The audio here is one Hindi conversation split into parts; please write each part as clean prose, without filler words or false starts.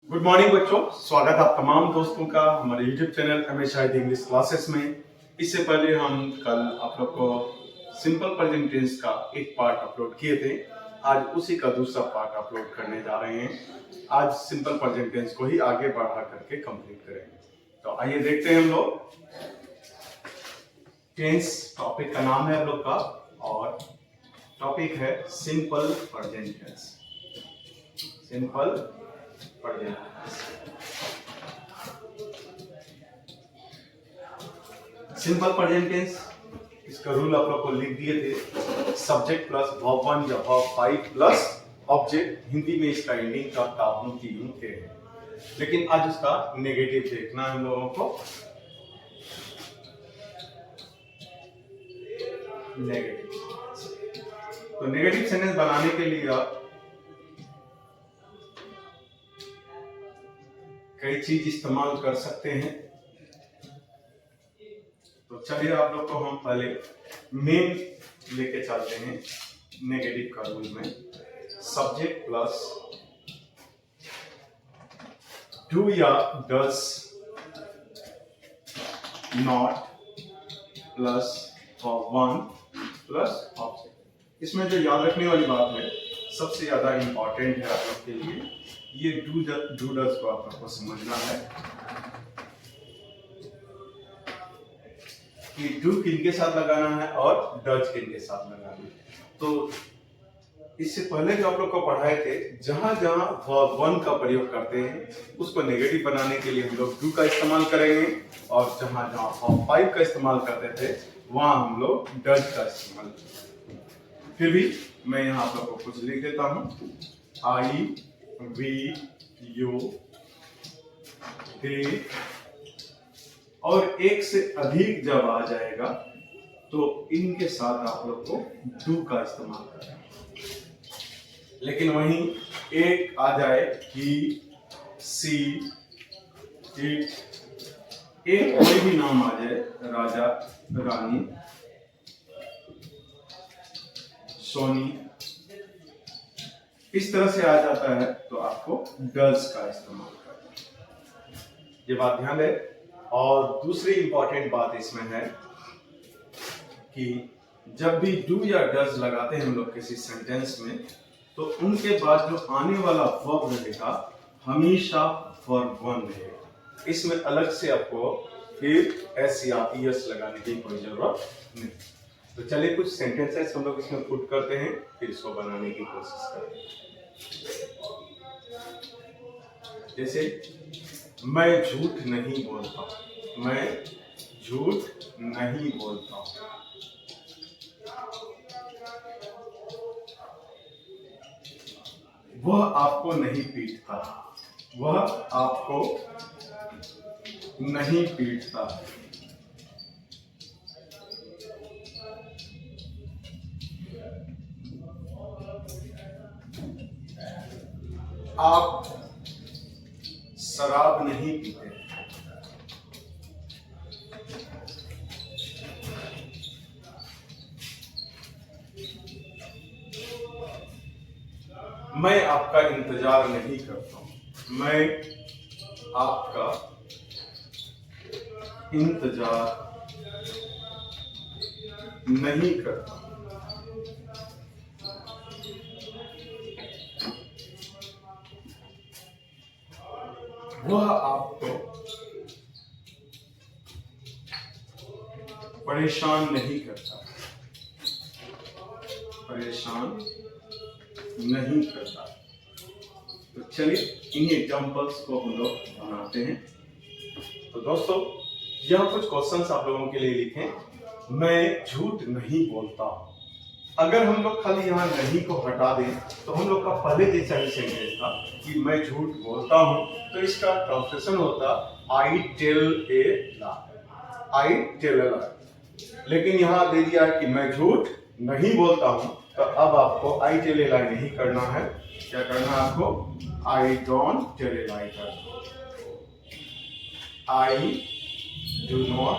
गुड मॉर्निंग बच्चों, स्वागत आप तमाम दोस्तों का हमारे YouTube channel Shahid English classes में। इससे पहले हम कल आप लोग को सिंपल प्रेजेंट टेंस का एक पार्ट अपलोड किए थे। आज उसी का दूसरा पार्ट अपलोड करने जा रहे हैं। आज सिंपल प्रेजेंट टेंस को ही आगे बढ़ा करके कंप्लीट करेंगे। तो आइए देखते हैं हम लोग। टेंस टॉपिक का नाम है हम लोग का और टॉपिक है simple present tense. Simple present simple present tense, इसका रूल आप लोग को लिख दिए थे। सब्जेक्ट प्लस वर्ब 1 या वर्ब 5 प्लस ऑब्जेक्ट। हिंदी में इसका एंडिंग का ताबू की यूं थे, लेकिन आज उसका नेगेटिव देखना है हम लोगों को। नेगेटिव तो नेगेटिव सेंटेंस बनाने के लिए आप कई चीज इस्तेमाल कर सकते हैं। तो चलिए आप लोग को हम पहले मेन लेके चलते हैं। नेगेटिव का रूल में सब्जेक्ट प्लस डू या does, not plus verb 1 plus object. इसमें जो याद रखने वाली बात है, सबसे ज्यादा इंपॉर्टेंट है आप लोग के लिए, ये डू डस को आप लोग को समझना है कि डू किनके साथ लगाना है और डज किनके साथ लगाना है। तो इससे पहले जो आप लोग को पढ़ाए थे, जहां जहां वर्ब 1 का प्रयोग करते हैं उसको नेगेटिव बनाने के लिए हम लोग डू का इस्तेमाल करेंगे, और जहां जहां वर्ब 5 का इस्तेमाल करते थे वहां हम लोग डज का इस्तेमाल करेंगे। फिर भी मैं यहाँ आप लोग को कुछ लिख देता हूं। आई, वी, यू, दे, और एक से अधिक जब आ जाएगा तो इनके साथ आप लोग को डू का इस्तेमाल करना है। लेकिन वहीं एक आ जाए ही, सी, इट, एक कोई भी नाम आ जाए, राजा, रानी, सोनी, इस तरह से आ जाता है तो आपको डज का इस्तेमाल करना है। ये बात ध्यान है। और दूसरी इंपॉर्टेंट बात इसमें है कि जब भी डू या डज लगाते हैं हम लोग किसी सेंटेंस में, तो उनके बाद जो आने वाला वर्ब रहेगा हमेशा वर्ब 1 रहेगा। इसमें अलग से आपको फिर एस या ईएस लगाने की कोई जरूरत नहीं। तो चलिए कुछ सेंटेंसेस हम लोग इसमें पुट करते हैं, फिर इसको बनाने की कोशिश करते हैं। जैसे मैं झूठ नहीं बोलता, मैं झूठ नहीं बोलता। वह आपको नहीं पीटता, वह आपको नहीं पीटता। आप शराब नहीं पीते। मैं आपका इंतजार नहीं करता हूं, मैं आपका इंतजार नहीं करता। वह आपको परेशान नहीं करता, परेशान नहीं करता। तो चलिए इन एग्जांपल्स को हम लोग बनाते हैं। तो दोस्तों, यह कुछ क्वेश्चंस आप लोगों के लिए लिखें। मैं झूठ नहीं बोलता। अगर हम लोग खाली यहाँ नहीं को हटा दें तो हम लोग का पहले जैसा ही सेंटेंस था कि मैं झूठ बोलता हूँ, तो इसका ट्रांसलेशन होता आई tell a lie, I tell a लाई। लेकिन यहाँ दे दिया है कि मैं झूठ नहीं बोलता हूँ, तो अब आपको आई टेल ए लाई नहीं करना है। क्या करना है आपको? I don't tell a lie करना। I do not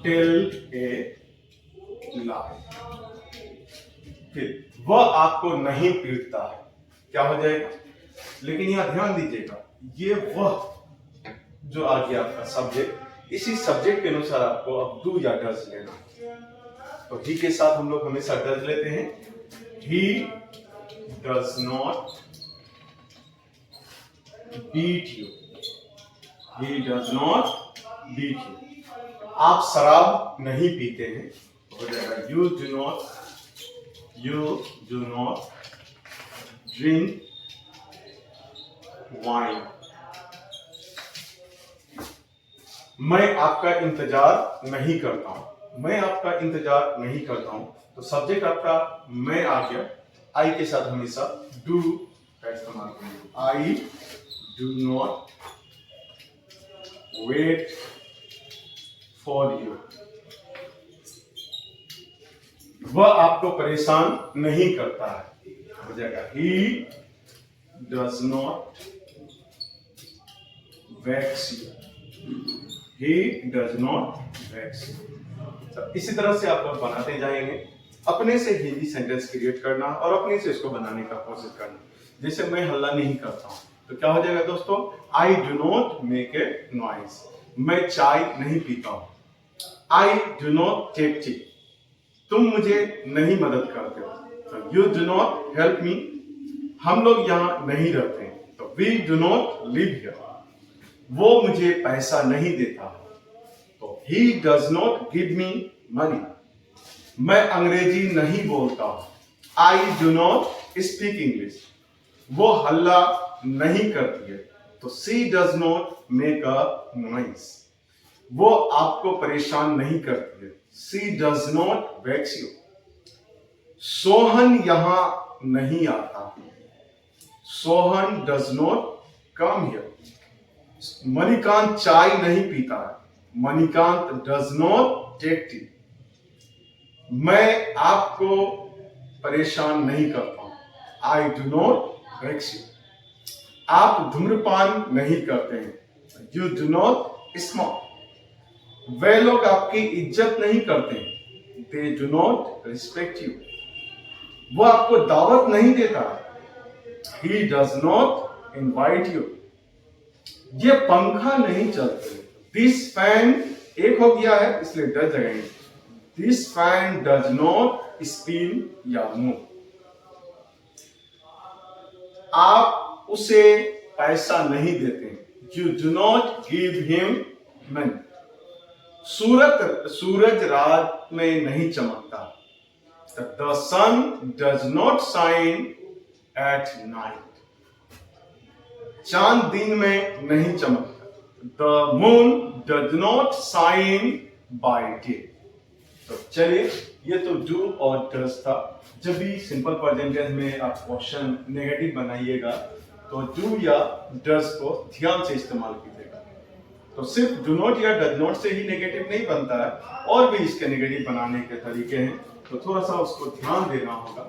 tell a lie. फिर वह आपको नहीं पीटता है, क्या हो जाएगा? लेकिन यहाँ ध्यान दीजिएगा, ये वह जो आ गया आपका सब्जेक्ट, इसी सब्जेक्ट के अनुसार आपको अब डू या डज लेना। तो ही के साथ हम लोग हमेशा डज लेते हैं। He does not beat you, he does not beat you. आप शराब नहीं पीते हैं, हो जाएगा you do not drink wine. मैं आपका इंतजार नहीं करता हूं, मैं आपका इंतजार नहीं करता हूं। तो सब्जेक्ट आपका मैं आ गया, आई के साथ हमेशा डू का इस्तेमाल करेंगे। I do not wait for you, वह आपको परेशान नहीं करता है, हो जाएगा he does not vex you, he does not vex you। तो इसी तरह से आप लोग बनाते जाएंगे, अपने से हिंदी सेंटेंस क्रिएट करना और अपने से इसको बनाने का कोशिश करना। जैसे मैं हल्ला नहीं करता हूं, तो क्या हो जाएगा दोस्तों, I do not make a noise, मैं चाय नहीं पीता हूं। I do not take tea, तुम मुझे नहीं मदद करते हो। तो you do not help me, हम लोग यहाँ नहीं रहते हैं। तो we do not live here, वो मुझे पैसा नहीं देता। तो he does not give me money, मैं अंग्रेजी नहीं बोलता। I do not speak English, वो हल्ला नहीं करती है। तो she does not make a noise, वो आपको परेशान नहीं करती है। she does not vex you, Sohan यहां नहीं आता। Sohan does not come here, Manikant चाय नहीं पीता है। Manikant does not take tea, मैं आपको परेशान नहीं करता हूं। I do not vex you, आप धूम्रपान नहीं करते हैं। यू डू नॉट स्मोक, वे लोग आपकी इज्जत नहीं करते हैं। They do not respect you, वो आपको दावत नहीं देता है। He does not invite you, ये पंखा नहीं चलते। दिस फैन एक हो गया है इसलिए डज लगाएंगे। This fan does not spin या मूव, आप उसे पैसा नहीं देते। You do not give him money, सूरज रात में नहीं चमकता। The sun does not shine at night, चांद दिन में नहीं चमकता। The moon does not shine by day. तो चलिए, ये तो डू और डज था। जब भी सिंपल प्रेजेंट टेंस में आप क्वेश्चन नेगेटिव बनाइएगा तो डू या डज को ध्यान से इस्तेमाल कीजिएगा। तो सिर्फ डू नॉट या डज नॉट से ही नेगेटिव नहीं बनता है, और भी इसके नेगेटिव बनाने के तरीके हैं। तो थोड़ा सा उसको ध्यान देना होगा,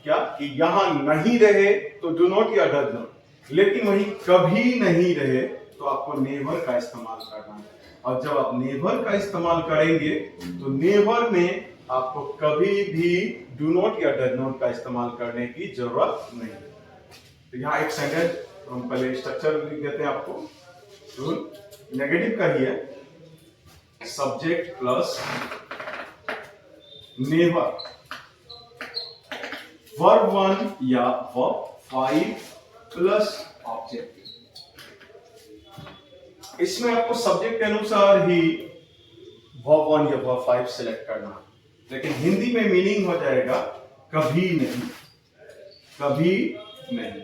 क्या कि यहां नहीं रहे तो डू नॉट या डज नॉट, लेकिन वही कभी नहीं रहे तो आपको नेवर का इस्तेमाल करना है। और जब आप नेवर का इस्तेमाल करेंगे तो नेवर में आपको कभी भी डू नॉट या डज नॉट का इस्तेमाल करने की जरूरत नहीं। तो यहाँ एक सेंटेंस हम पहले स्ट्रक्चर लिख देते हैं आपको, नेगेटिव का ही है। सब्जेक्ट प्लस नेवर, वर्ब 1 या वर्ब 5 प्लस ऑब्जेक्ट। इसमें आपको सब्जेक्ट के अनुसार ही वर्ब 1 या वर्ब 5 सिलेक्ट करना, लेकिन हिंदी में मीनिंग हो जाएगा कभी नहीं, कभी नहीं।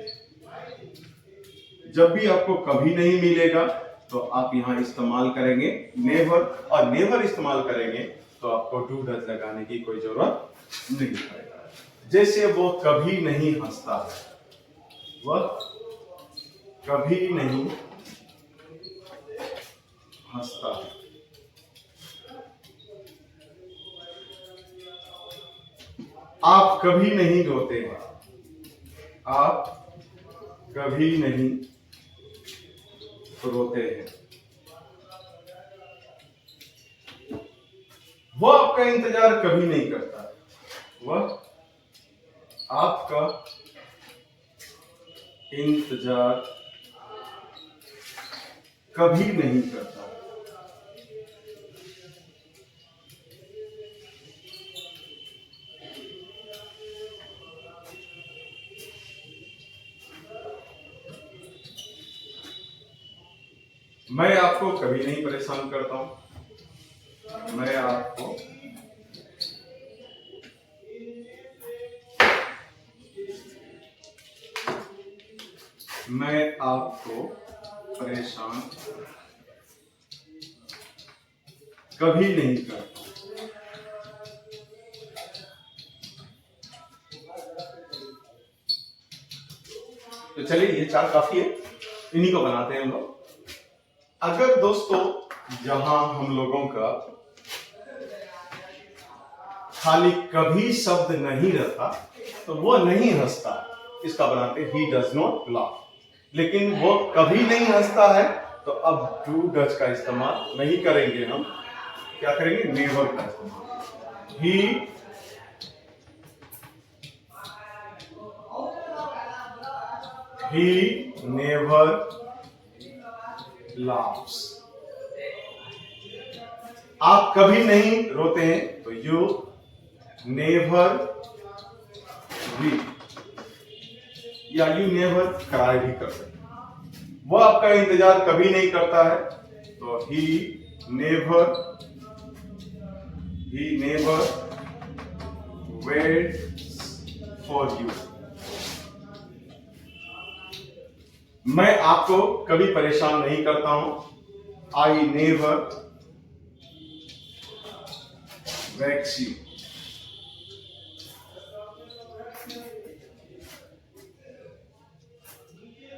जब भी आपको कभी नहीं मिलेगा तो आप यहां इस्तेमाल करेंगे नेवर, और नेवर इस्तेमाल करेंगे तो आपको डू डज लगाने की कोई जरूरत नहीं पड़ेगा। जैसे वो कभी नहीं हंसता है, वह कभी नहीं हंसता है। आप कभी नहीं रोते हैं, आप कभी नहीं रोते हैं। वह आपका इंतजार कभी नहीं करता, वह आपका इंतजार कभी नहीं करता। मैं आपको कभी नहीं परेशान करता हूं। मैं आपको परेशान कभी नहीं करता। तो चलिए ये चार काफी है, इन्हीं को बनाते हैं हम लोग। अगर दोस्तों जहां हम लोगों का खाली कभी शब्द नहीं रहता तो वो नहीं हंसता, इसका बनाते ही डज नॉट लाफ। लेकिन वो कभी नहीं हंसता है तो अब डू डज का इस्तेमाल नहीं करेंगे, हम क्या करेंगे, नेवर का इस्तेमाल। He never laughs। आप कभी नहीं रोते हैं तो यू नेवर वीप, या यू नेवर क्राई भी कर सकते हैं। वो आपका इंतजार कभी नहीं करता है तो he never waits for you। मैं आपको कभी परेशान नहीं करता हूं, आई नेवर वेक्स यू।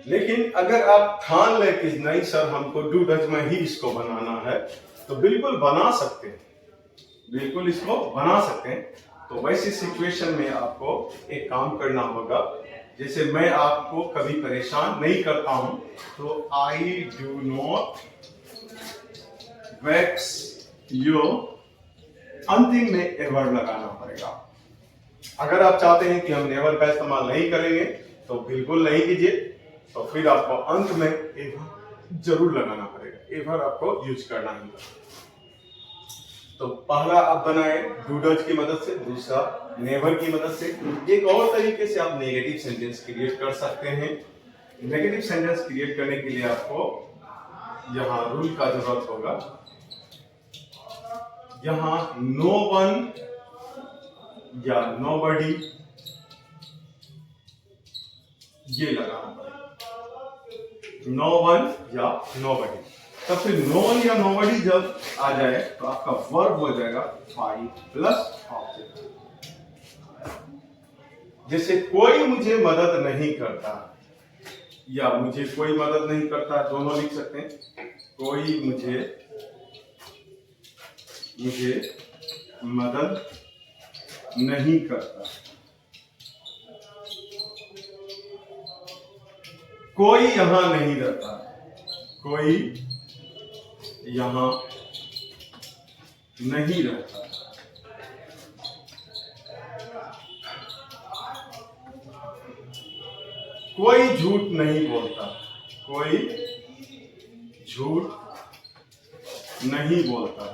लेकिन अगर आप ठान ले कि नहीं सर हमको डू डज में ही इसको बनाना है, तो बिल्कुल बना सकते हैं, बिल्कुल इसको बना सकते हैं। तो वैसी सिचुएशन में आपको एक काम करना होगा, जैसे मैं आपको कभी परेशान नहीं करता हूं तो I do not vex you, अंतिम में एवर लगाना पड़ेगा। अगर आप चाहते हैं कि हम नेवर का इस्तेमाल नहीं करेंगे तो बिल्कुल नहीं कीजिए, तो फिर आपको अंत में एवर जरूर लगाना पड़ेगा, एवर आपको यूज करना ही होगा। तो पहला आप बनाए डू डज की मदद से, दूसरा नेवर की मदद से। एक और तरीके से आप नेगेटिव सेंटेंस क्रिएट कर सकते हैं। नेगेटिव सेंटेंस क्रिएट करने के लिए आपको यहां रूल का जरूरत होगा। यहां नो वन या नोबडी ये लगाना पड़ेगा, नो वन या नोबडी। तब फिर नो वन या नोबडी जब आ जाए तो आपका वर्ब हो जाएगा फाइव प्लस ऑब्जेक्ट। जैसे कोई मुझे मदद नहीं करता या मुझे कोई मदद नहीं करता, दोनों लिख सकते हैं। कोई मुझे मदद नहीं करता, कोई यहां नहीं रहता, कोई यहां नहीं रहता। कोई झूठ नहीं बोलता, कोई झूठ नहीं बोलता।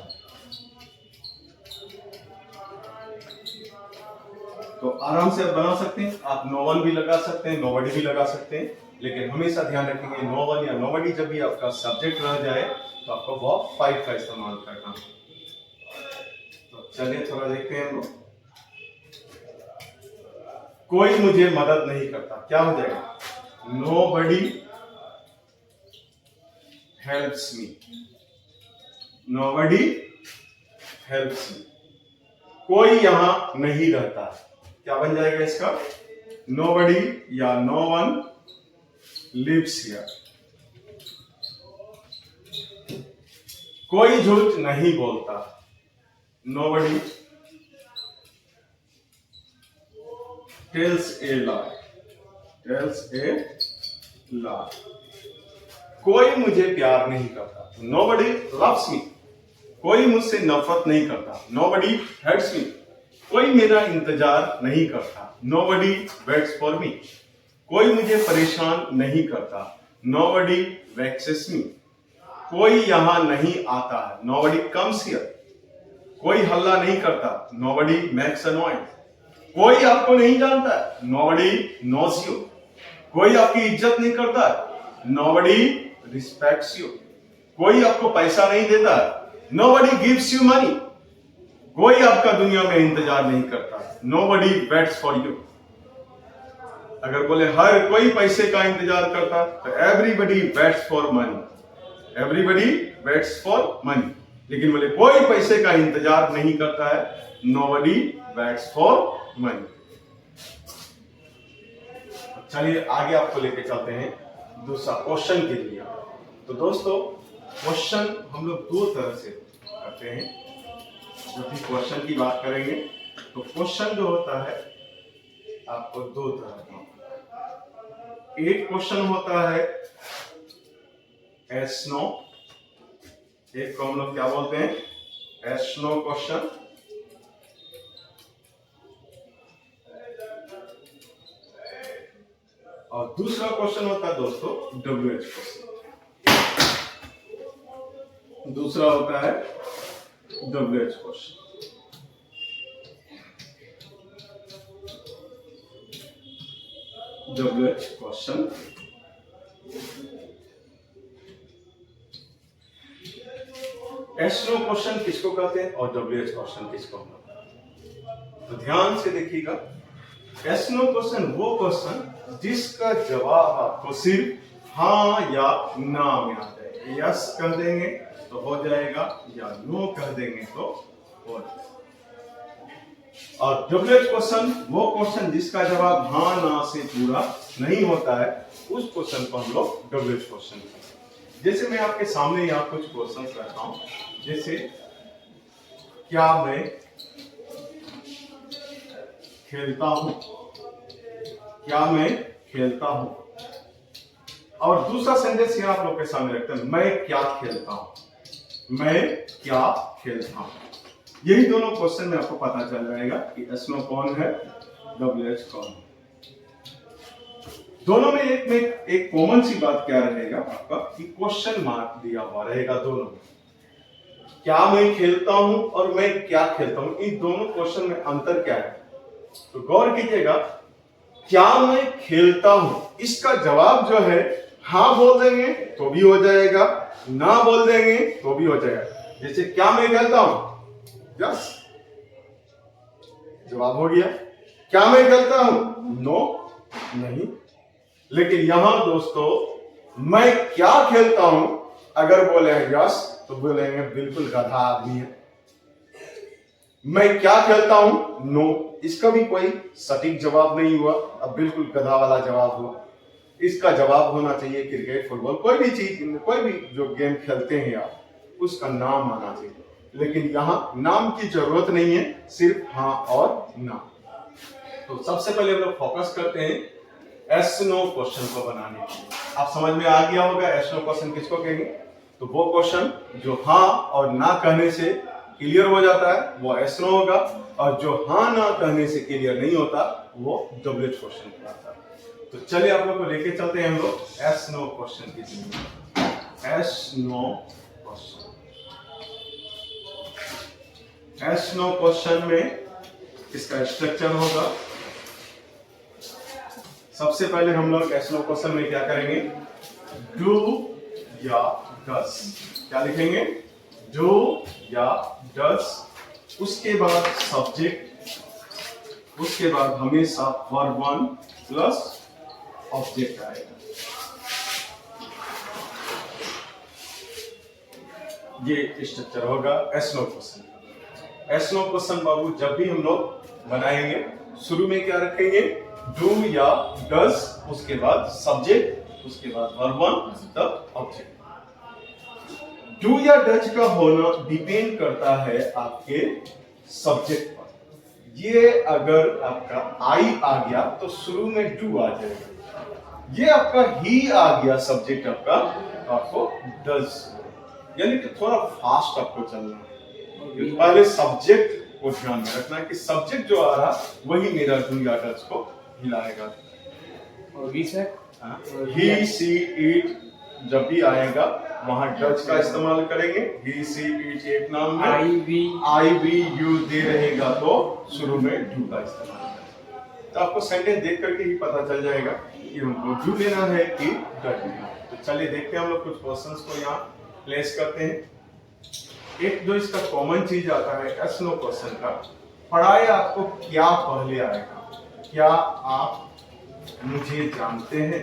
तो आराम से आप बना सकते हैं। आप नो वन भी लगा सकते हैं, नोबडी भी लगा सकते हैं, लेकिन हमेशा ध्यान रखेंगे नो वन या नोबडी जब भी आपका सब्जेक्ट रह जाए तो आपको वर्ब फाइव का इस्तेमाल करना है। तो चलिए थोड़ा देखते हैं हम लोग। कोई मुझे मदद नहीं करता, क्या हो जाएगा, nobody helps me, nobody helps me. कोई यहां नहीं रहता, क्या बन जाएगा इसका, नोबडी या नो वन लिव्स हियर। कोई झूठ नहीं बोलता, nobody tells a lie, tells a lie. कोई मुझे प्यार नहीं करता, नोबडी लव्स मी। कोई मुझसे नफरत नहीं करता, नोबडी हेट्स मी। कोई मेरा इंतजार नहीं करता, नोबडी वेट्स फॉर मी। कोई मुझे परेशान नहीं करता, nobody vexes me। कोई यहां नहीं आता है, nobody comes here। कोई हल्ला नहीं करता, nobody makes a noise। कोई आपको नहीं जानता है, nobody knows you। कोई आपकी इज्जत नहीं करता है, nobody respects you। कोई आपको पैसा नहीं देता है, nobody gives you money। कोई आपका दुनिया में इंतजार नहीं करता, nobody waits for you। अगर बोले हर कोई पैसे का इंतजार करता तो everybody waits for money, everybody waits for money। लेकिन बोले कोई पैसे का इंतजार नहीं करता है, nobody waits for money। चलिए आगे आपको लेके चलते हैं दूसरा क्वेश्चन के लिए। तो दोस्तों क्वेश्चन हम लोग दो तरह से करते हैं। जब भी क्वेश्चन की बात करेंगे तो क्वेश्चन जो होता है आपको दो तरह का, एक क्वेश्चन होता है एस नो, एक को हम लोग क्या बोलते हैं, एस नो क्वेश्चन। और दूसरा क्वेश्चन होता है दोस्तों WH क्वेश्चन। दूसरा होता है WH question. WH question yes no question किसको कहते हैं और WH क्वेश्चन किसको कहते हैं? तो ध्यान से देखिएगा, एस नो क्वेश्चन वो क्वेश्चन जिसका जवाब आपको सिर्फ हाँ या ना में आ जाए। यस कह देंगे तो हो जाएगा या नो कह देंगे तो हो जाएगा। और WH क्वेश्चन वो क्वेश्चन जिसका जवाब हाँ ना से पूरा नहीं होता है, उस क्वेश्चन को हम लोग WH क्वेश्चन कहते हैं। जैसे मैं आपके सामने यहाँ कुछ क्वेश्चन करता हूं, जैसे क्या मैं खेलता हूं, क्या मैं खेलता हूं। और दूसरा सेंटेंस यहाँ आप लोग के सामने रखते हैं, मैं क्या खेलता हूं, मैं क्या खेलता हूं। यही दोनों क्वेश्चन में आपको पता चल जाएगा कि एस नो कौन है, WH कौन है। दोनों में एक कॉमन सी बात क्या रहेगा आपका कि क्वेश्चन मार्क दिया हुआ रहेगा दोनों में। क्या मैं खेलता हूं और मैं क्या खेलता हूं, इन दोनों क्वेश्चन में अंतर क्या है? तो गौर कीजिएगा, क्या मैं खेलता हूं इसका जवाब जो है हाँ बोल देंगे तो भी हो जाएगा, ना बोल देंगे तो भी हो जाएगा। जैसे क्या मैं खेलता हूं, यस जवाब हो गया। क्या मैं खेलता हूं, नो नहीं। लेकिन यहां दोस्तों मैं क्या खेलता हूं अगर बोले हैं यस तो बोलेंगे बिल्कुल गधा आदमी है। मैं क्या खेलता हूं, नो, इसका भी कोई सटीक जवाब नहीं हुआ, अब बिल्कुल गधा वाला जवाब हुआ। इसका जवाब होना चाहिए क्रिकेट, फुटबॉल, कोई भी चीज, कोई भी जो गेम खेलते हैं आप उसका नाम आना चाहिए। लेकिन यहाँ नाम की जरूरत नहीं है, सिर्फ हाँ और ना। तो सबसे पहले हम लोग फोकस करते हैं एस नो क्वेश्चन को बनाने के लिए। आप समझ में आ गया होगा एस नो क्वेश्चन किसको कहेंगे। तो वो क्वेश्चन जो हाँ और ना कहने से क्लियर हो जाता है वो एस नो होगा, और जो हाँ ना कहने से क्लियर नहीं होता वो WH क्वेश्चन कहलाता है। तो चलिए आप लोग को लेके चलते हैं हम लोग एस नो क्वेश्चन की जिंदगी। Yes no question, yes no question में इसका स्ट्रक्चर होगा। सबसे पहले हम लोग एस नो क्वेश्चन में क्या करेंगे, डू या डस, क्या लिखेंगे, डू या डस। उसके बाद सब्जेक्ट, उसके बाद हमेशा वर्ब वन प्लस ऑब्जेक्ट आएगा। ये स्ट्रक्चर होगा yes no question. Yes no question बाबू जब भी हम लोग बनाएंगे शुरू में क्या रखेंगे, डू या डस, उसके बाद सब्जेक्ट, उसके बाद वर्ब वन तब ऑब्जेक्ट। डू या डच का होना डिपेंड करता है आपके सब्जेक्ट पर। ये अगर आपका आई आ गया तो शुरू में डू आ जाएगा, ये आपका ही आ गया सब्जेक्ट आपका, तो आपको डज, यानी कि थोड़ा फास्ट आपको चलना है। पहले सब्जेक्ट को ध्यान में रखना है कि सब्जेक्ट जो आ रहा वही मेरा डू या डच को हिलाएगा। और we sir he see it जब भी आएगा वहां डज का इस्तेमाल करेंगे। ही सी इट एक नाम में आई वी यू दे रहेगा तो शुरू में डू का इस्तेमाल करेंगे। तो आपको सेंटेंस देख करके ही पता चल जाएगा कि हमको डू लेना है कि डज लेना है। तो चलिए देखते हैं हम लोग कुछ क्वेश्चंस को यहाँ प्लेस करते हैं। एक जो इसका कॉमन चीज आता है यस नो क्वेश्चन का, पढ़ाए आपको क्या पहले आएगा? क्या आप मुझे जानते हैं?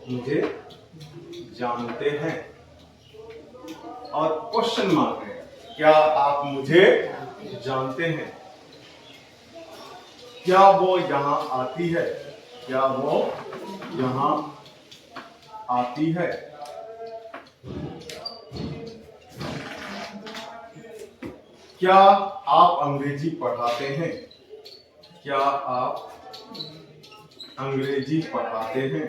मुझे जानते हैं और क्वेश्चन मार्क है, क्या आप मुझे जानते हैं? क्या वो यहाँ आती है? क्या वो यहाँ आती है? क्या आप अंग्रेजी पढ़ाते हैं? क्या आप अंग्रेजी पढ़ाते हैं?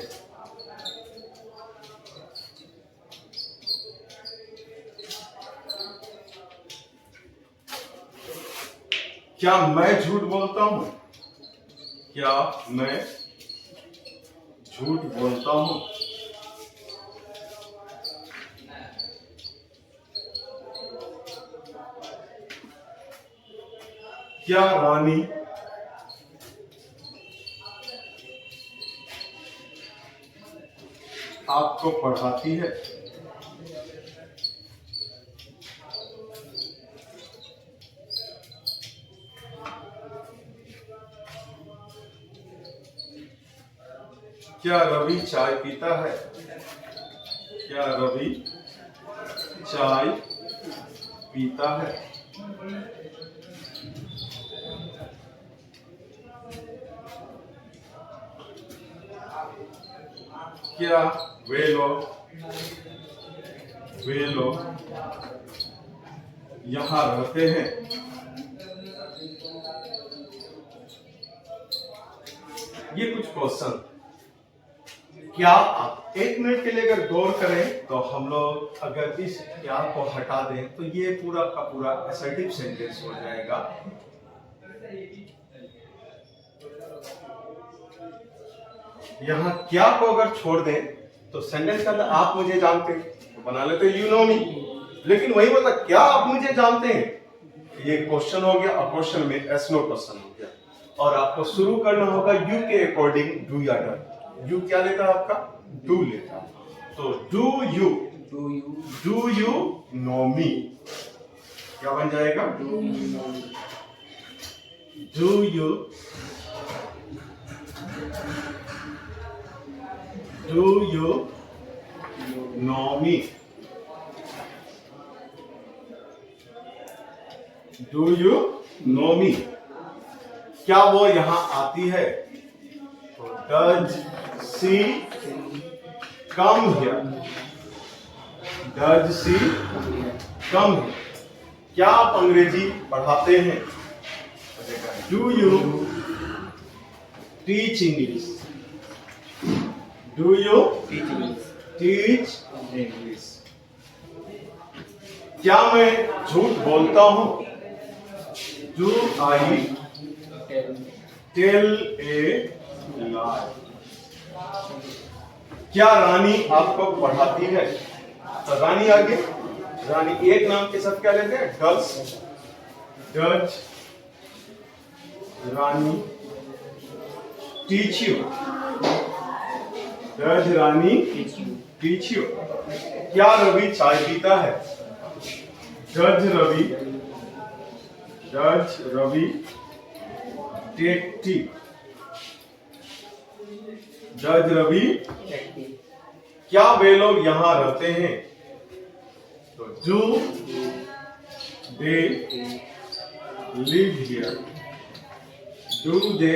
क्या मैं झूठ बोलता हूं? क्या मैं झूठ बोलता हूं? क्या रानी आपको पढ़ाती है? क्या रवि चाय पीता है? क्या रवि चाय पीता है? क्या वे लोग यहाँ रहते हैं? ये कुछ क्वेश्चन, क्या आप 1 मिनट के लिए अगर गौर करें तो हम लोग अगर इस क्या को हटा दें तो ये पूरा का पूरा असर्टिव सेंटेंस हो जाएगा। यहाँ क्या को अगर छोड़ दें तो सेंटेंस का अंदर आप मुझे जानते हैं तो बना लेते यू नो मी, लेकिन वही बोलता क्या आप मुझे जानते हैं, ये क्वेश्चन हो गया और क्वेश्चन में एस नो क्वेश्चन हो गया और आपको शुरू करना होगा यू के अकॉर्डिंग डू या डन। यू क्या लेता है आपका? डू लेता है। तो डू यू नो मी क्या बन जाएगा? Do you know me? Do you know me? क्या वो यहाँ आती है? तो does she come here? Does she come here? क्या आप अंग्रेजी पढ़ाते हैं? Do you teach English? Do you teach English? क्या मैं झूठ बोलता हूं? Do I tell a lie? क्या रानी आपको पढ़ाती है? तो रानी आगे, रानी एक नाम के साथ क्या लेते हैं? Does Rani teach you? Does Rani teach you? क्या रवि चाय पीता है? Does Ravi take tea? Does Ravi क्या वे लोग यहाँ रहते हैं? तो do they live here? Do they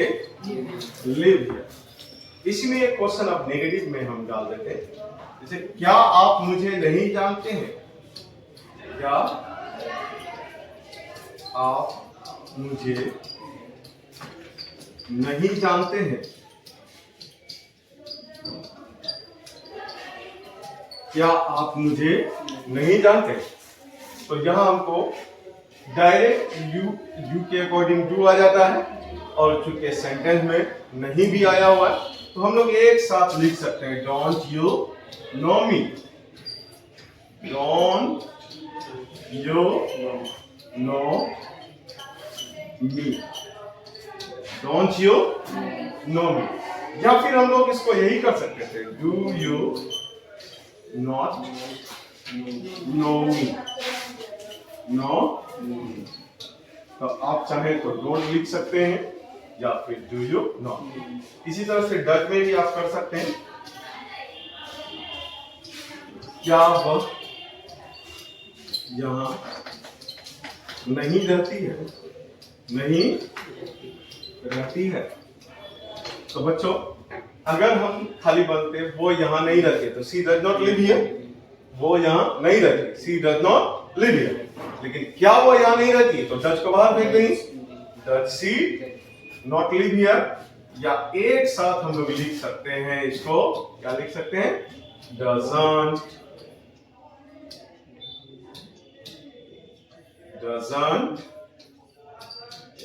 live here? इसी में एक क्वेश्चन अब नेगेटिव में हम डाल देते हैं, जैसे क्या आप मुझे नहीं जानते हैं? क्या आप मुझे नहीं जानते हैं? क्या आप मुझे नहीं जानते? तो यहां हमको डायरेक्ट यू के अकॉर्डिंग डू आ जाता है और चूंकि सेंटेंस में नहीं भी आया हुआ है तो हम लोग एक साथ लिख सकते हैं don't you know me, don't you know me, don't you know me. या फिर हम लोग इसको यही कर सकते थे, do you not know me, no. तो आप चाहें तो डोंट लिख सकते हैं या फिर डू यू नॉट। इसी तरह से डज में भी आप कर सकते हैं, क्या वह यहां नहीं रहती है, नहीं रहती है। तो बच्चों अगर हम खाली बोलते वो यहां नहीं रहती तो सी डज नॉट लिव हियर, वो यहां नहीं रहती, सी डज नॉट लिव हियर। लेकिन क्या वो यहां नहीं रहती तो डज को बाहर फेंक देंगे, does she not live here. या एक साथ हम लोग लिख सकते हैं इसको, क्या लिख सकते हैं, doesn't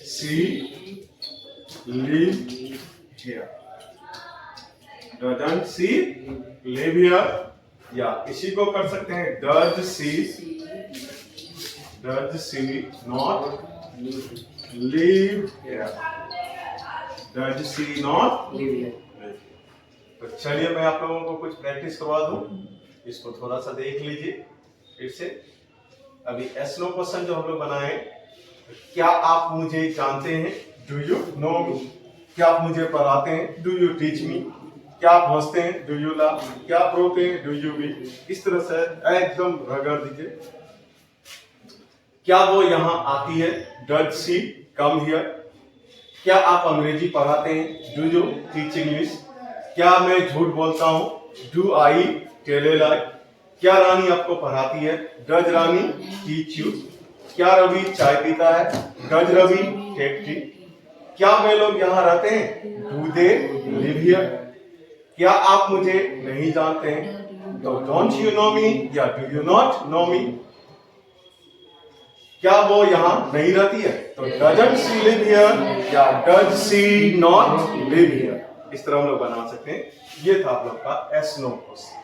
see live here, doesn't see live here. या इसी को कर सकते हैं does she not live here, does C not live here. तो चलिए मैं आप लोगों को कुछ प्रैक्टिस करवा दूं, इसको थोड़ा सा देख लीजिए फिर से। अभी एस नो क्वेश्चन जो हम लोग बनाए, क्या आप मुझे जानते हैं, डू यू नो मी, क्या आप मुझे पढ़ाते हैं, डू यू टीच मी, क्या आप हंसते हैं, डू यू लाफ, क्या आप रोते हैं, डू यू वीप। इस तरह से एकदम रगड़ दीजिए। क्या वो यहां आती है, डज शी कम हियर, क्या आप अंग्रेजी पढ़ाते हैं, डू यू टीच इंग्लिश, क्या मैं झूठ बोलता हूं, do I tell a lie, क्या रानी आपको पढ़ाती है, डज रानी टीच यू, क्या रवि चाय पीता है, डज रवि टेक टी, क्या वे लोग यहाँ रहते हैं, डू दे लिव हियर, क्या आप मुझे नहीं जानते हैं तो डोंट यू नो मी या do you not know me, क्या वो यहाँ नहीं रहती है तो डजंट सी लिव हियर या does she not live here. इस तरह हम लोग बना सकते हैं। ये था आप लोग का एस नो क्वेश्चन।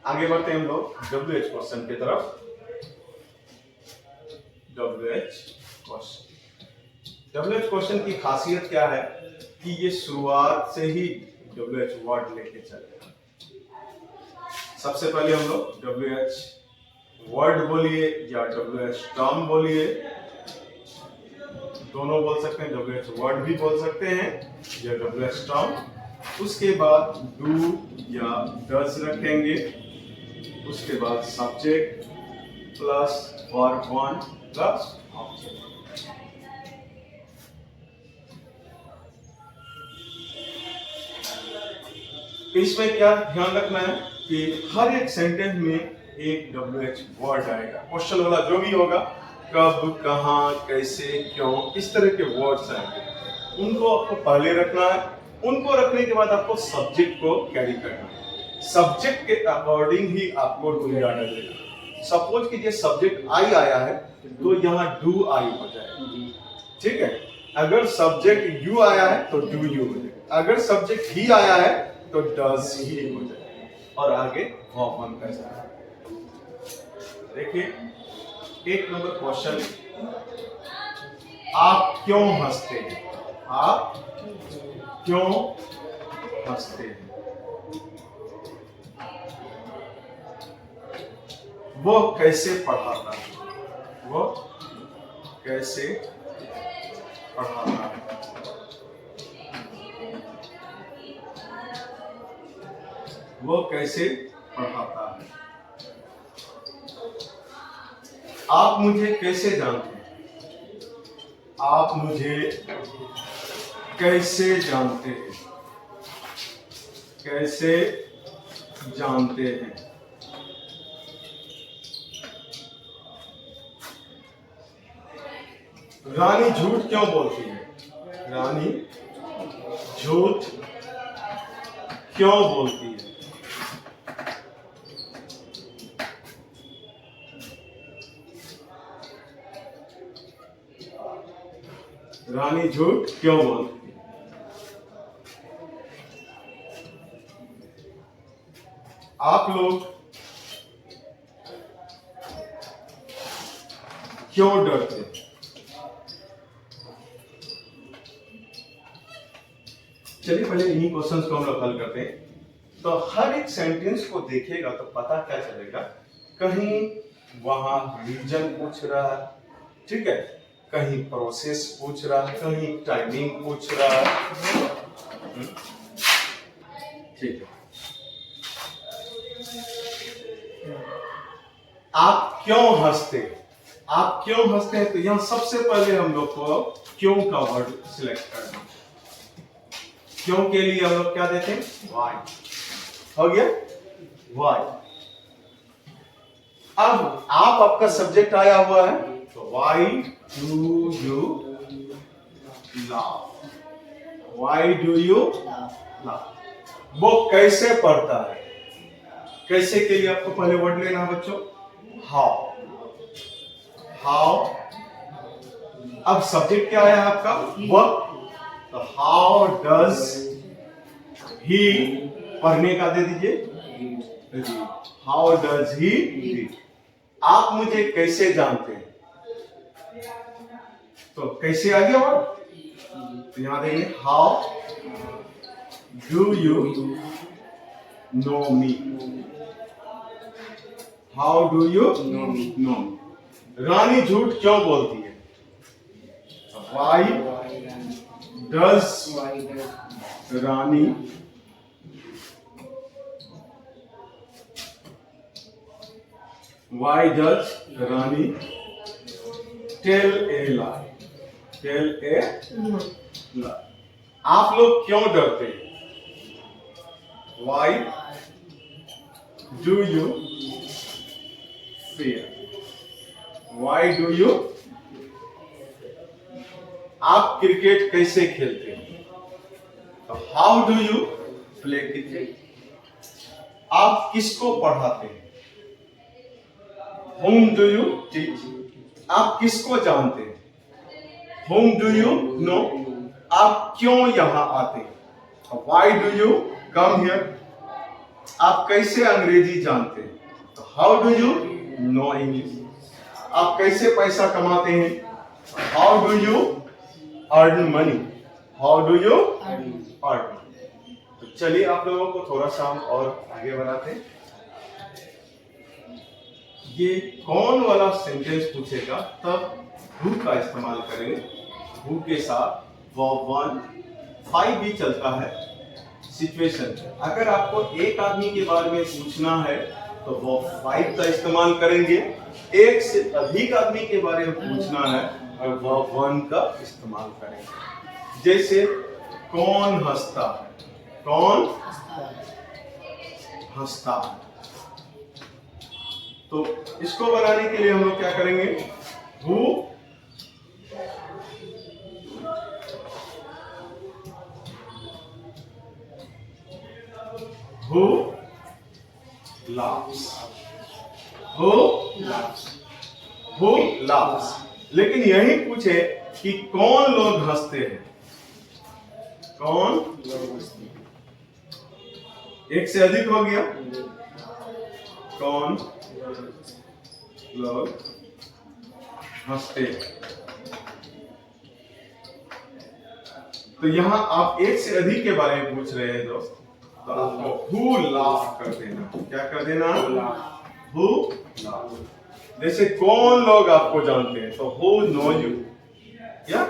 आगे बढ़ते हैं हम लोग WH क्वेश्चन की तरफ। WH क्वेश्चन की खासियत क्या है कि ये शुरुआत से ही WH वर्ड लेके चले। सबसे पहले हम लोग WH वर्ड बोलिए या WH टर्म बोलिए, दोनों बोल सकते हैं, WH वर्ड भी बोल सकते हैं या WH टर्म। उसके बाद डू या डज रखेंगे, उसके बाद subject plus verb one plus object. इसमें क्या ध्यान रखना है कि हर एक सेंटेंस में एक WH वर्ड आएगा, क्वेश्चन वाला जो भी होगा, कब, कहां, कैसे, क्यों, इस तरह के वर्ड्स आएंगे, उनको आपको पहले रखना है। उनको रखने के बाद आपको सब्जेक्ट को कैरी करना है। सब्जेक्ट के अकॉर्डिंग ही आपको डू या डजेगा। सपोज कीजिए सब्जेक्ट आई आया है तो यहाँ डू आई हो जाएगा, ठीक है। अगर सब्जेक्ट यू आया है तो डू यू हो जाएगा, अगर सब्जेक्ट ही आया है तो डज ही हो जाएगा, और आगे वर्ब वन का जाएगा। देखिए 1 नंबर क्वेश्चन, आप क्यों हंसते हैं, आप क्यों हंसते हैं, वो कैसे पढ़ाता है, वो कैसे पढ़ाता है, वो कैसे पढ़ाता है। आप मुझे कैसे जानते हैं, आप मुझे कैसे जानते हैं, कैसे जानते हैं। रानी झूठ क्यों बोलती है, रानी झूठ क्यों बोलती है, रानी झूठ क्यों बोलती है। आप लोग क्यों डरते हैं? चलिए पहले इन्हीं क्वेश्चंस को हम लोग हल करते हैं। तो हर एक सेंटेंस को देखेगा तो पता क्या चलेगा, कहीं वहां रीजन पूछ रहा है, ठीक है, कहीं प्रोसेस पूछ रहा है, कहीं टाइमिंग पूछ रहा है, ठीक है। आप क्यों हंसते हैं? आप क्यों हंसते हैं? तो यहां सबसे पहले हम लोग को क्यों का वर्ड सिलेक्ट करना। क्यों के लिए हम लोग क्या देते हैं? व्हाई। हो गया व्हाई। अब आपका सब्जेक्ट आया हुआ है, तो why do you laugh? Why do you laugh? वो कैसे पढ़ता है? कैसे के लिए आपको पहले वर्ड लेना है बच्चों, हाउ। हाउ। अब सब्जेक्ट क्या है आपका? वह। तो हाउ डज ही, पढ़ने का दे दीजिए, हाउ डज ही रीड? आप मुझे कैसे जानते हैं? तो कैसे आ गया वर्ड, तो यहां देंगे how do you know me? How do you know me? Rani झूठ क्यों बोलती है? Why does Rani why does Rani tell a lie? Tell a lie. आप लोग क्यों डरते हैं? Why do you fear? Why do you? आप क्रिकेट कैसे खेलते हैं? तो how do you play cricket? आप किसको पढ़ाते हैं? Whom do you teach? आप किसको जानते हैं? Whom do you know? आप क्यों यहां आते हैं? Why do you come here? आप कैसे अंग्रेजी जानते हैं? तो how do you no English? आप कैसे पैसा कमाते हैं? How do you earn money? How do you earn? तो चलिए आप लोगों को थोड़ा सा हम और आगे बढ़ाते हैं। ये कौन वाला सेंटेंस पूछेगा तब हु का इस्तेमाल करेंगे। हु के साथ वर्ब 1 5 भी चलता है। सिचुएशन, अगर आपको एक आदमी के बारे में पूछना है तो वर्ब 5 का इस्तेमाल करेंगे। एक से अधिक आदमी के बारे में पूछना है और वर्ब 1 का इस्तेमाल करेंगे। जैसे कौन हंसता है? कौन हंसता है? तो इसको बनाने के लिए हम लोग क्या करेंगे? Who Who laughs? Who laughs? Who laughs? लेकिन यही पूछे कि कौन लोग हंसते हैं? कौन लोग हंसते हैं? एक से अधिक हो गया। कौन लोग हंसते हैं? तो यहां आप एक से अधिक के बारे में पूछ रहे हैं दोस्त, तो आपको हु लाफ कर देना। क्या कर देना? Who laugh. जैसे कौन लोग आपको जानते हैं तो हु नो यू, या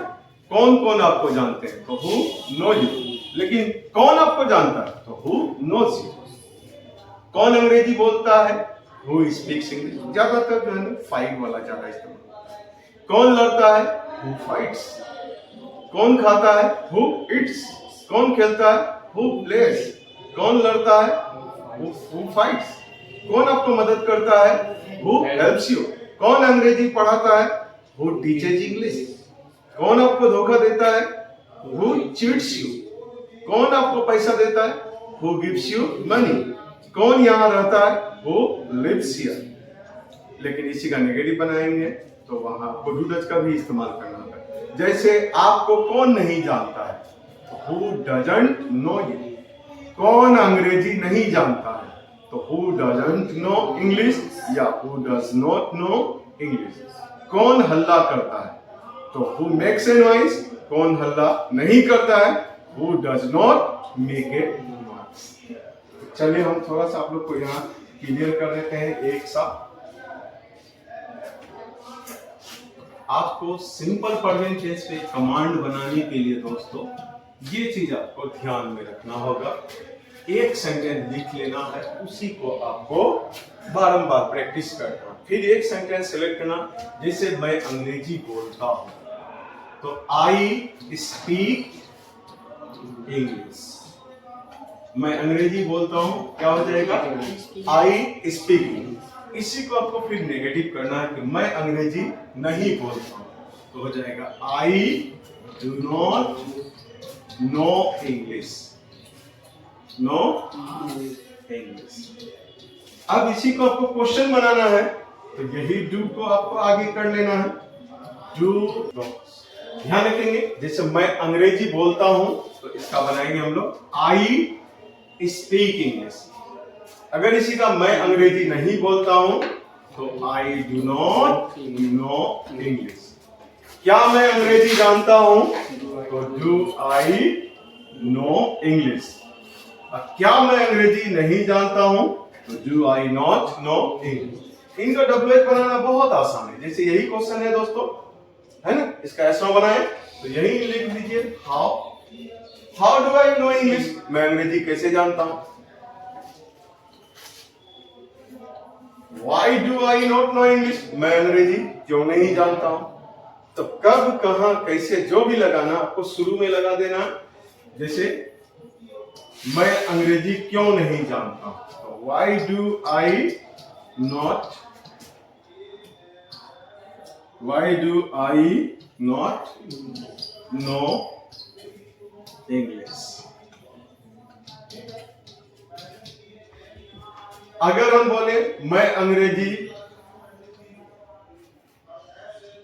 कौन कौन आपको जानते हैं तो हु नो यू। लेकिन कौन आपको जानता है तो हु नोज यू। कौन अंग्रेजी बोलता है? Who speaks English. ज्यादातर जो है ना 5 वाला ज्यादा इस्तेमाल। कौन लड़ता है? Who fights. कौन खाता है? Who it's. कौन खेलता है? Who plays. कौन लड़ता है? Who fights। कौन आपको मदद करता है? Who helps you। कौन अंग्रेजी पढ़ाता है? Who teaches English। कौन आपको धोखा देता है? Who cheats you। कौन आपको पैसा देता है? Who gives you money। कौन यहाँ रहता है? Who lives here। लेकिन इसी का नेगेटिव बनाएंगे तो वहां आपको डू डज का भी इस्तेमाल करना होगा। जैसे आपको कौन नहीं जानता है? Who doesn't know you। कौन अंग्रेजी नहीं जानता है? तो हु डजंट नो इंग्लिश या who does not know English. कौन हल्ला करता है, तो हु मेक्स ए नॉइज। कौन हल्ला नहीं करता है, who does not make a noise. चलिए हम थोड़ा सा आप लोग को यहाँ क्लियर कर देते हैं एक साथ। आपको सिंपल प्रेजेंट टेंस पे कमांड बनाने के लिए दोस्तों ये चीज आपको ध्यान में रखना होगा। एक सेंटेंस लिख लेना है, उसी को आपको बारंबार प्रैक्टिस करना। फिर एक सेंटेंस सेलेक्ट करना, जैसे मैं अंग्रेजी बोलता हूं, तो आई स्पीक इंग्लिश। मैं अंग्रेजी बोलता हूं, क्या हो जाएगा, आई स्पीक इंग्लिश। इसी को आपको फिर नेगेटिव करना है कि मैं अंग्रेजी नहीं बोलता हूं, तो हो जाएगा I do not know English. No English. अब इसी को आपको क्वेश्चन बनाना है, तो यही डू को आपको आगे कर लेना है। डू ध्यान रखेंगे, जैसे मैं अंग्रेजी बोलता हूं तो इसका बनाएंगे हम लोग आई स्पीक इंग्लिश। अगर इसी का मैं अंग्रेजी नहीं बोलता हूं तो I do not know English. क्या मैं अंग्रेजी जानता हूं, तो डू आई नो इंग्लिश। क्या मैं अंग्रेजी नहीं जानता हूं, तो do I not know English. इनका डब्ल्यूएच बनाना बहुत आसान है। जैसे यही क्वेश्चन है दोस्तों, है ना, इसका ऐसा बनाए तो यही लिख लीजिए, how do I know English. मैं अंग्रेजी कैसे जानता हूं। Why do I not know English? मैं अंग्रेजी क्यों नहीं जानता हूं। तो कब, कहां, कैसे, जो भी लगाना आपको शुरू में लगा देना। जैसे मैं अंग्रेजी क्यों नहीं जानता, तो why do I not know English। अगर हम बोले मैं अंग्रेजी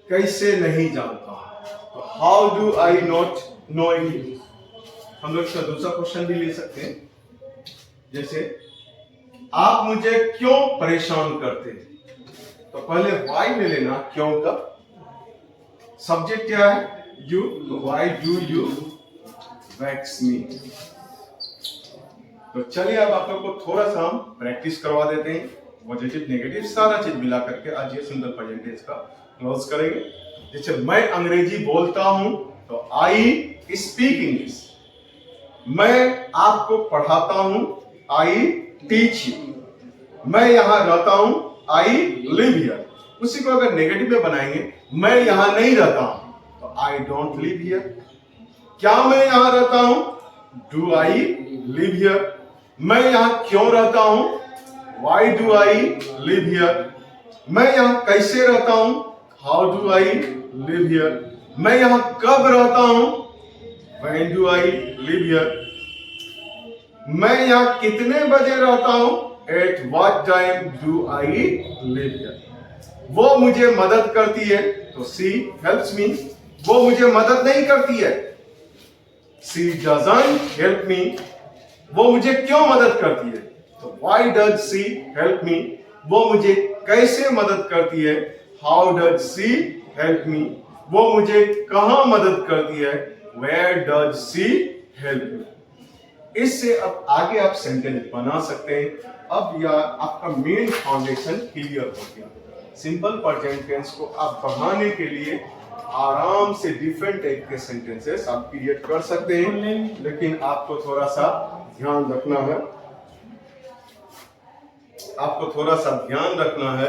कैसे नहीं जानता, तो how do I not know English. हम लोग इसका दूसरा क्वेश्चन भी ले सकते हैं, जैसे आप मुझे क्यों परेशान करते हैं, तो पहले वाई ले लेना, क्यों का। सब्जेक्ट क्या है, यू, तो वाई डू यू वैक्स मी। तो चलिए अब आप लोग को थोड़ा सा हम प्रैक्टिस करवा देते हैं, पॉजिटिव नेगेटिव सारा चीज मिला करके। आज ये सिंपल प्रेजेंट टेंस का क्लोज करेंगे। जैसे मैं अंग्रेजी बोलता हूं, तो आई स्पीक इंग्लिश। मैं आपको पढ़ाता हूं, आई टीच यू। मैं यहां रहता हूं, आई लिव हियर। उसी को अगर नेगेटिव में बनाएंगे, मैं यहां नहीं रहता हूं, तो आई डोंट लिव हियर। क्या मैं यहां रहता हूं, डू आई लिव हियर। मैं यहां क्यों रहता हूं, why do I live here. मैं यहां कैसे रहता हूं, how do I live here. मैं यहां कब रहता हूं, when do I live here. मैं यहां कितने बजे रहता हूं, at what time do I live here. वो मुझे मदद करती है, तो सी हेल्प्स मी। वो मुझे मदद नहीं करती है, सी डजंट हेल्प मी। वो मुझे क्यों मदद करती है, तो why does she help me. वो मुझे कैसे मदद करती है, how does she help me. वो मुझे कहां मदद करती है, where does she help me. इससे अब आगे आप सेंटेंस बना सकते हैं। अब यह आपका मेन फाउंडेशन क्लियर हो गया। सिंपल प्रेजेंट टेंस को आप बढ़ाने के लिए आराम से डिफरेंट टाइप के सेंटेंसेस आप क्रिएट कर सकते हैं, लेकिन आपको थोड़ा सा ध्यान रखना है। आपको थोड़ा सा ध्यान रखना है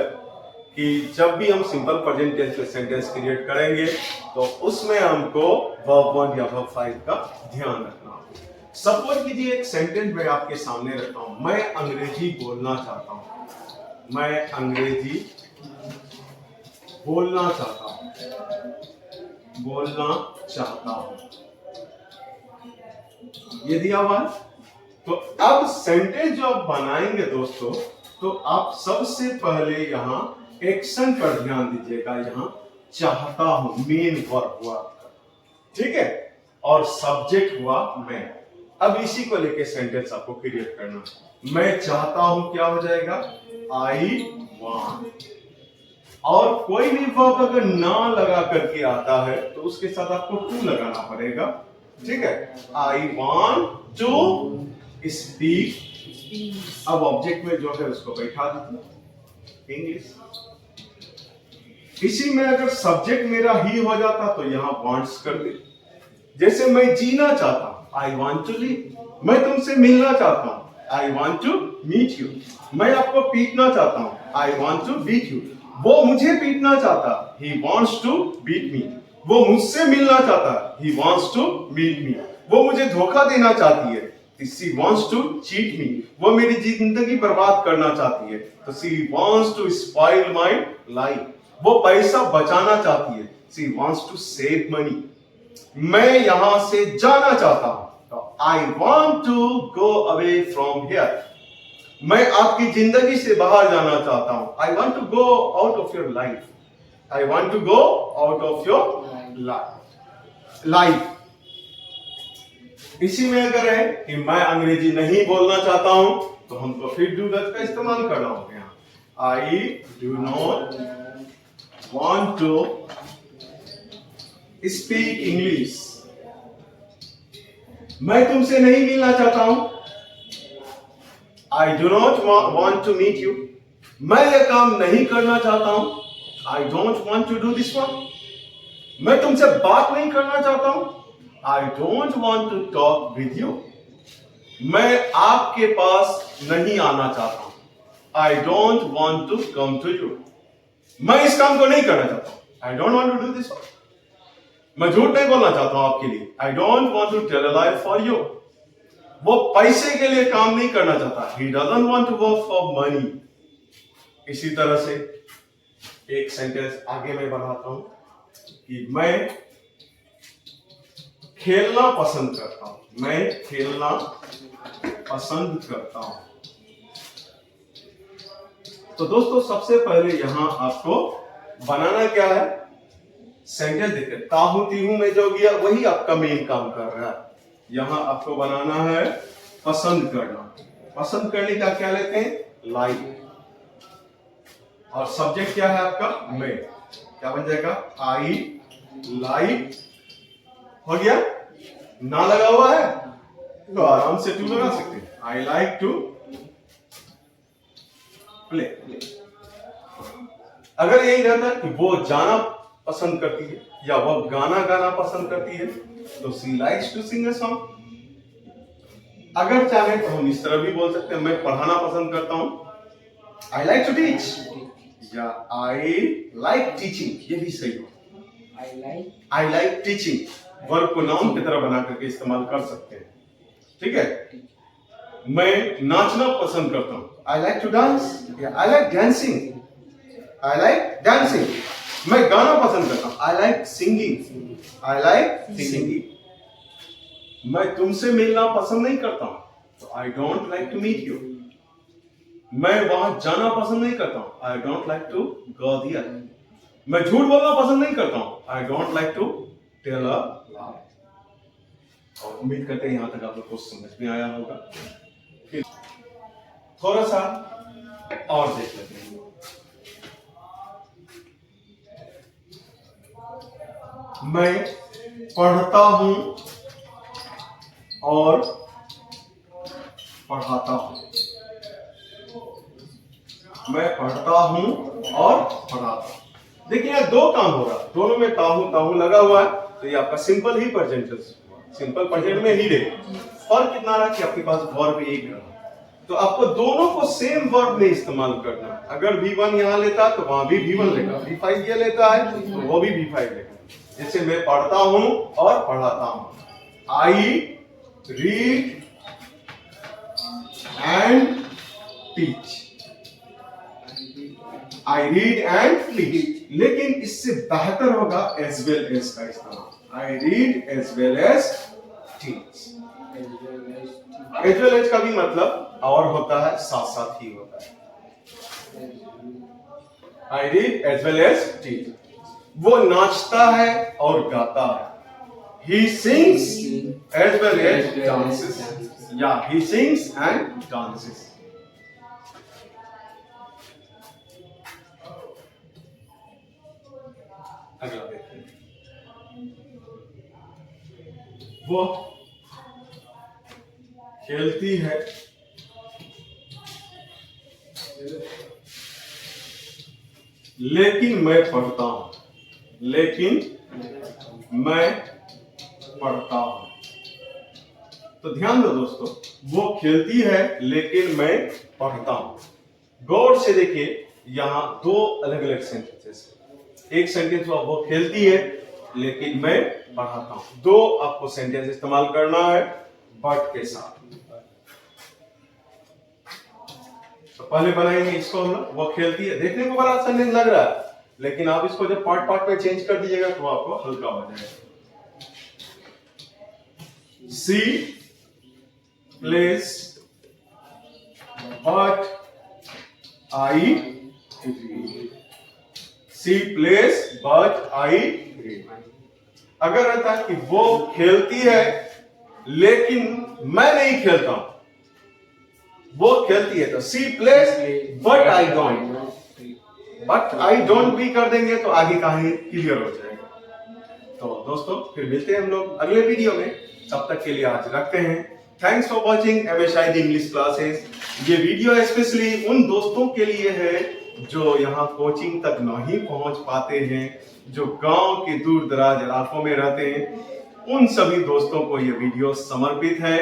कि जब भी हम सिंपल प्रेजेंट टेंस में सेंटेंस क्रिएट करेंगे, तो उसमें हमको वर्ब 1 या वर्ब 5 का ध्यान रखना होगा। सपोज कीजिए एक सेंटेंस मैं आपके सामने रखता हूं, मैं अंग्रेजी बोलना चाहता हूं। मैं अंग्रेजी बोलना चाहता हूं, ये दिया हुआ है। तो अब सेंटेंस जो आप बनाएंगे दोस्तों, तो आप सबसे पहले यहां एक्शन पर ध्यान दीजिएगा। यहां चाहता हूं मेन वर्ब हुआ, ठीक है, और सब्जेक्ट हुआ मैं। अब इसी को लेके सेंटेंस आपको क्रिएट करना है। मैं चाहता हूं क्या हो जाएगा, आई वांट। और कोई भी वर्ब अगर ना लगा करके आता है तो उसके साथ आपको टू लगाना पड़ेगा, ठीक है। I want to speak. अब ऑब्जेक्ट में जो है उसको बैठा दीजिए इंग्लिश। इसी में अगर सब्जेक्ट मेरा ही हो जाता तो यहां वांट्स कर दे। जैसे मैं जीना चाहता हूं, आई वॉन्ट टू लिव। मैं तुमसे मिलना चाहता हूं, I want to meet you. मैं आपको पीटना चाहता हूं, I want to beat you. वो मुझे पीटना चाहता, he wants to beat me. वो मुझसे मिलना चाहता, he wants to meet me. वो मुझे धोखा देना चाहती है, she wants to cheat me. वो मेरी जिंदगी बर्बाद करना चाहती है, तो she wants to spoil my life. वो पैसा बचाना चाहती है, she wants to save money. मैं यहां से जाना चाहता हूं, तो I want to go away from here. मैं आपकी जिंदगी से बाहर जाना चाहता हूं, I want to go out of your life. I want to go out of your life. इसी में अगर है कि मैं अंग्रेजी नहीं बोलना चाहता हूं, तो हमको फिर डू दैट का इस्तेमाल करना होगा। I do not want to speak English. मैं तुमसे नहीं मिलना चाहता हूं, I do not want to meet you. मैं यह काम नहीं करना चाहता हूं, I don't want to do this one. मैं तुमसे बात नहीं करना चाहता हूं, I don't want to talk with you. मैं आपके पास नहीं आना चाहता हूं, I don't want to come to you. मैं इस काम को नहीं करना चाहता हूं, I don't want to do this one. मैं झूठ नहीं बोलना चाहता हूं आपके लिए, I don't want to tell a lie for you. वो पैसे के लिए काम नहीं करना चाहता, he doesn't want to work for money. इसी तरह से एक सेंटेंस आगे मैं बढ़ाता हूं कि मैं खेलना पसंद करता हूं, मैं खेलना पसंद करता हूं। तो दोस्तों सबसे पहले यहां आपको बनाना क्या है, सेंटेंस देखिए, ताहू तीहू में जो गया वही आपका मेन काम कर रहा है। यहां आपको बनाना है पसंद करना। पसंद करने का क्या लेते हैं, लाइक। और सब्जेक्ट क्या है आपका, मैं। क्या बन जाएगा, आई लाइक। हो गया, ना लगा हुआ है तो आराम से टू लगा सकते हैं, आई लाइक टू प्ले। अगर यही रहता है कि वो जाना पसंद करती है या वो गाना गाना पसंद करती है, तो she likes to sing a song. अगर चाहे तो हम इस तरह भी बोल सकते हैं, मैं पढ़ाना पसंद करता हूं, आई लाइक टू टीच, या आई लाइक टीचिंग। ये भी सही हो, आई लाइक टीचिंग वर्ब को नाउन की तरह बना करके इस्तेमाल कर सकते हैं, ठीक है। मैं नाचना पसंद करता हूं, आई लाइक टू डांस, या I like dancing, I like dancing. मैं गाना पसंद करता हूं, I like singing, I like singing. मैं तुमसे मिलना पसंद नहीं करता हूं, तो I don't like to meet you. मैं वहां जाना पसंद नहीं करता हूं, I don't like to go there. मैं झूठ बोलना पसंद नहीं करता हूं, I don't like to tell a lie. और उम्मीद करते हैं यहां तक आप लोग को समझ में आया होगा। थोड़ा सा और देख लेते हैं। मैं पढ़ता हूं और पढ़ाता हूं। मैं पढ़ता हूं और पढ़ाता हूं। देखिए यहां दो काम हो रहा है, दोनों में ताहू लगा हुआ है, तो ये आपका सिंपल ही प्रेजेंट टेंस, सिंपल प्रेजेंट में ही रहेगा। फर्क कितना रहा कि आपके पास वर्ब एक रहा, तो आपको दोनों को सेम वर्ब में इस्तेमाल करना। अगर V1 यहां लेता तो वहां भी V1 लेगा, V5 ये लेता है तो वो भी V5 लेगा। जैसे मैं पढ़ता हूं और पढ़ाता हूं, I read and teach, I read and teach. लेकिन इससे बेहतर होगा एज वेल एज का इस्तेमाल, I read as well as teach. As well as का भी मतलब और होता है, साथ साथ ही होता है। I read as well as teach. वो नाचता है और गाता है, he sings as well as dances. Yeah, he sings and dances. अगला देखते हैं। वो खेलती है, लेकिन मैं पढ़ता हूं। लेकिन मैं पढ़ता हूं। तो ध्यान दो दोस्तों, वो खेलती है लेकिन मैं पढ़ता हूं। गौर से देखिए, यहां दो अलग अलग सेंटेंसेस। एक सेंटेंस हुआ वो खेलती है लेकिन मैं पढ़ाता हूं। दो आपको सेंटेंस इस्तेमाल करना है बट के साथ। तो पहले बनाएंगे इसको हम लोग, वो खेलती है। देखने को बड़ा सेंटेंस लग रहा है, लेकिन आप इसको जब पार्ट पार्ट में चेंज कर दीजिएगा तो आपको हल्का हो जाएगा। She plays but I read. She plays but I read. अगर रहता कि वो खेलती है लेकिन मैं नहीं खेलता हूं। वो खेलती है तो she plays but I don't. But I don't भी कर देंगे तो आगे कहानी क्लियर हो जाएगा। तो दोस्तों फिर मिलते हैं हम लोग अगले वीडियो में। तब तक के लिए आज रखते हैं। Thanks for watching MSID English classes. ये वीडियो स्पेशली उन दोस्तों के लिए है जो यहाँ कोचिंग तक नहीं पहुंच पाते हैं, जो गांव के दूर दराज इलाकों में रहते हैं। उन सभी दोस्तों को ये वीडियो समर्पित है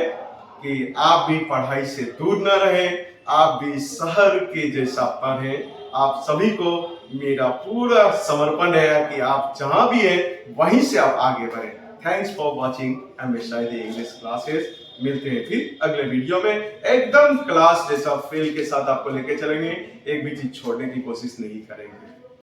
कि आप भी पढ़ाई से दूर न रहें, आप भी शहर के जैसा पढ़ें। आप सभी को मेरा पूरा समर्पण है कि आप जहां भी हैं वहीं से आप आगे बढ़ें। Thanks for watching MSID English classes. मिलते हैं फिर अगले वीडियो में। एकदम क्लास जैसा फील के साथ आपको लेके चलेंगे, एक भी चीज छोड़ने की कोशिश नहीं करेंगे।